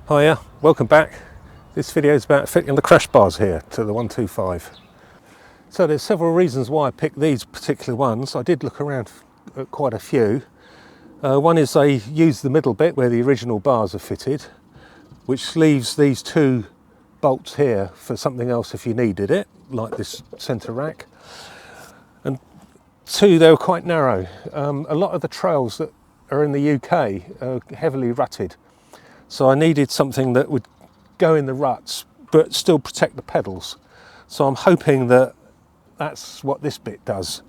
Hiya, welcome back. This video is about fitting the crash bars here to the 125. So there's several reasons why I picked these particular ones. I did look around at quite a few. One is they use the middle bit where the original bars are fitted, which leaves these two bolts here for something else if you needed it, like this centre rack. And two, they were quite narrow. A lot of the trails that are in the UK are heavily rutted. So I needed something that would go in the ruts but still protect the pedals. So I'm hoping that that's what this bit does.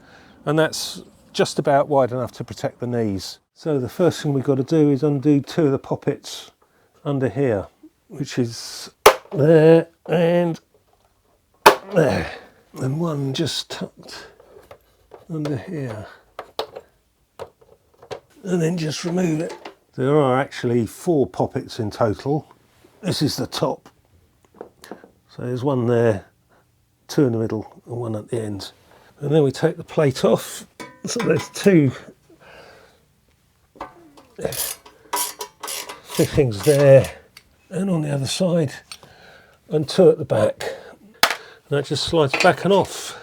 And that's just about wide enough to protect the knees. So the first thing we've got to do is undo two of the poppets under here, which is there and there. And one just tucked under here. And then just remove it. There are actually 4 poppets in total. This is the top. So there's one there, 2 in the middle and 1 at the end. And then we take the plate off. So there's 2 fittings there and on the other side and 2 at the back. And that just slides back and off.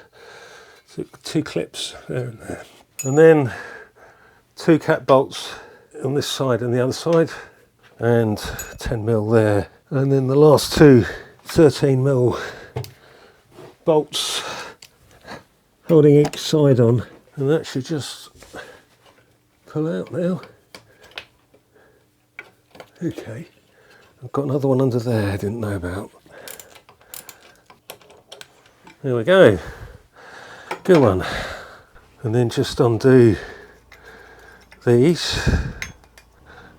So 2 clips there and there. And then 2 cat bolts on this side and the other side, and 10mm there, and then the last 2 13mm bolts holding each side on, and that should just pull out now. Okay, I've got another one under there I didn't know about. There we go, good one. And then just undo these.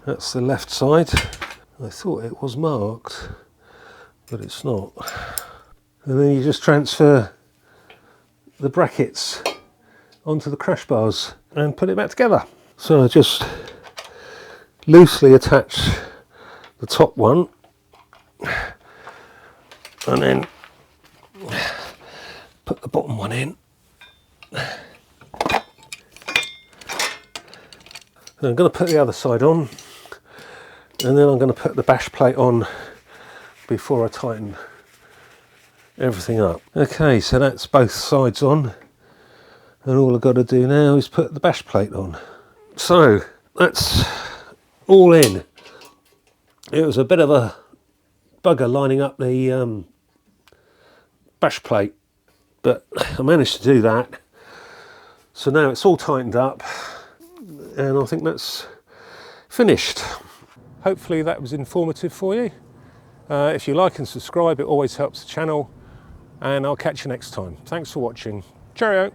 That's the left side. I thought it was marked, but it's not. And then you just transfer the brackets onto the crash bars and put it back together. So I just loosely attach the top one and then put the bottom one in. And I'm going to put the other side on, and then I'm going to put the bash plate on before I tighten everything up. Okay, so that's both sides on, and all I've got to do now is put the bash plate on. So that's all in. It was a bit of a bugger lining up the bash plate, but I managed to do that. So now it's all tightened up, and I think that's finished. Hopefully that was informative for you. If you like and subscribe, it always helps the channel, and I'll catch you next time. Thanks for watching. Cheerio.